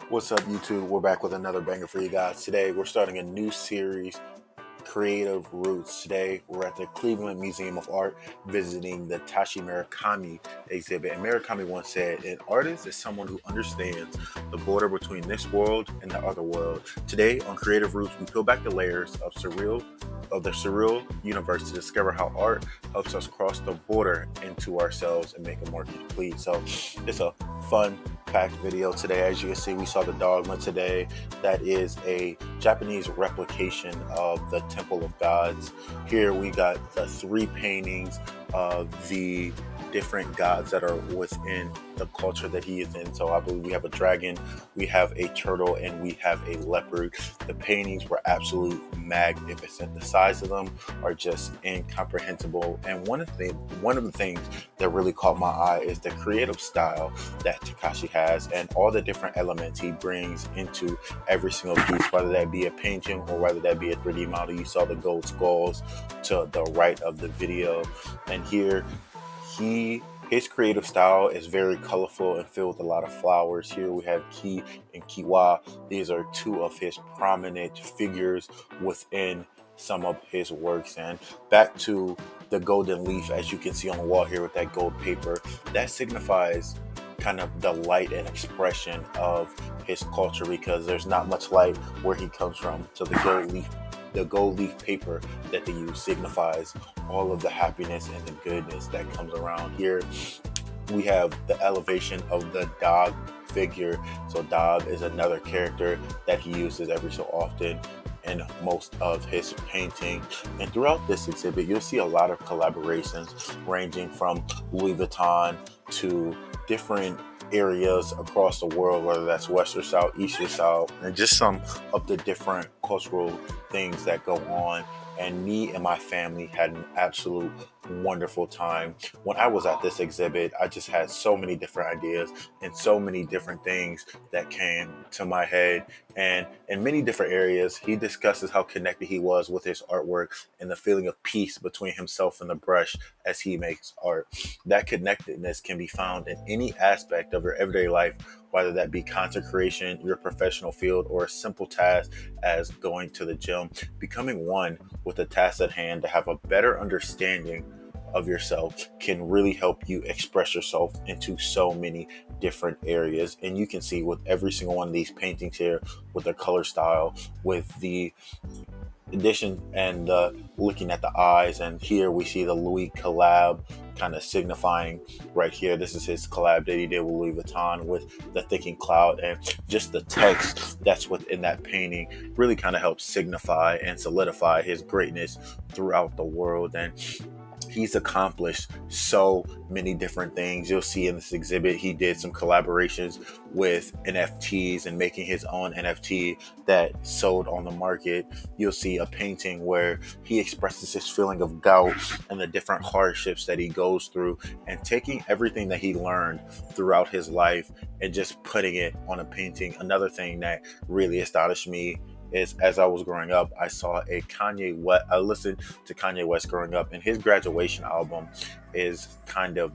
What's up, YouTube? We're back with another banger for you guys. Today, we're starting a new series, Creative Roots. Today, we're at the Cleveland Museum of Art visiting the Takashi Murakami exhibit. And Murakami once said, an artist is someone who understands the border between this world and the other world. Today, on Creative Roots, we peel back the layers of the surreal universe to discover how art helps us cross the border into ourselves and make it more complete. So, it's a fun packed video today. As you can see, we saw the dogma today. That is a Japanese replication of the Temple of Gods. Here we got the three paintings of the different gods that are within the culture that he is in. So I believe we have a dragon, we have a turtle, and we have a leopard. The paintings were absolutely magnificent. The size of them are just incomprehensible. And one of the things that really caught my eye is the creative style that Takashi has and all the different elements he brings into every single piece, whether that be a painting or whether that be a 3D model. You saw the gold skulls to the right of the video, and here his creative style is very colorful and filled with a lot of flowers. Here we have Ki and Kiwa. These are two of his prominent figures within some of his works. And back to the golden leaf, as you can see on the wall here with that gold paper, that signifies kind of the light and expression of his culture, because there's not much light where he comes from. So the gold leaf paper that they use signifies all of the happiness and the goodness that comes around. Here we have the elevation of the dog figure. So Dog is another character that he uses every so often in most of his painting. And throughout this exhibit, you'll see a lot of collaborations ranging from Louis Vuitton to different areas across the world, whether that's west or south, east or south, and just some of the different cultural things that go on. And me and my family had an absolute wonderful time. When I was at this exhibit, I just had so many different ideas and so many different things that came to my head. And in many different areas, he discusses how connected he was with his artwork and the feeling of peace between himself and the brush as he makes art. That connectedness can be found in any aspect of your everyday life, whether that be content creation, your professional field, or a simple task as going to the gym. Becoming one with the task at hand to have a better understanding of yourself can really help you express yourself into so many different areas. And you can see with every single one of these paintings here, with the color style, with the addition and looking at the eyes. And here we see the Louis collab kind of signifying right here. This is his collab that he did with Louis Vuitton with the thinking cloud, and just the text that's within that painting really kind of helps signify and solidify his greatness throughout the world. And he's accomplished so many different things. You'll see in this exhibit, he did some collaborations with NFTs and making his own NFT that sold on the market. You'll see a painting where he expresses his feeling of gout and the different hardships that he goes through, and taking everything that he learned throughout his life and just putting it on a painting. Another thing that really astonished me is, as I was growing up, I saw a Kanye West. I listened to Kanye West growing up, and his graduation album is kind of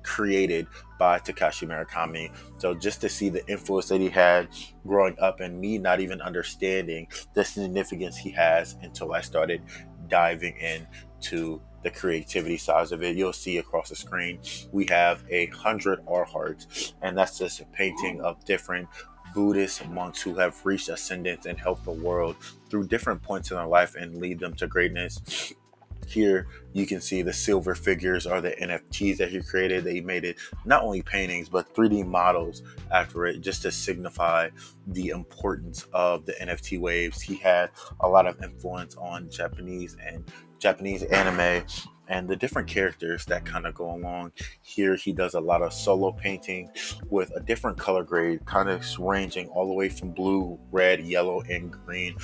created by Takashi Murakami. So just to see the influence that he had growing up, and me not even understanding the significance he has until I started diving into the creativity sides of it. You'll see across the screen we have 100 art hearts, and that's just a painting of different Buddhist monks who have reached ascendance and helped the world through different points in their life and lead them to greatness. Here you can see the silver figures are the NFTs that he created. That he made it not only paintings but 3D models after it, just to signify the importance of the NFT waves. He had a lot of influence on Japanese anime and the different characters that kind of go along. Here he does a lot of solo painting with a different color grade, kind of ranging all the way from blue, red, yellow, and green,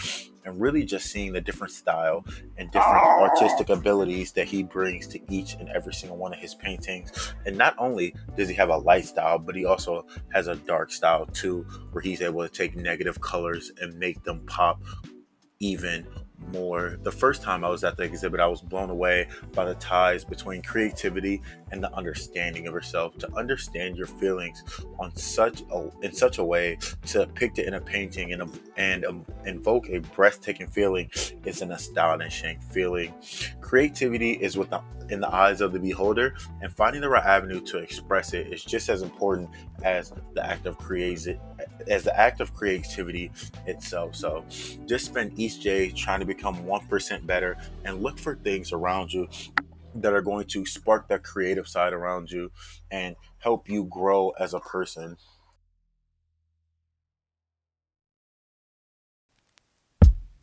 and really just seeing the different style and different artistic abilities that he brings to each and every single one of his paintings. And not only does he have a light style, but he also has a dark style too, where he's able to take negative colors and make them pop even more. The first time I was at the exhibit, I was blown away by the ties between creativity and the understanding of yourself. To understand your feelings in such a way to depict it in a painting and invoke a breathtaking feeling is an astonishing feeling. Creativity is in the eyes of the beholder, and finding the right avenue to express it is just as important as the act of creativity itself. So just spend each day trying to become 1% better and look for things around you that are going to spark that creative side around you and help you grow as a person.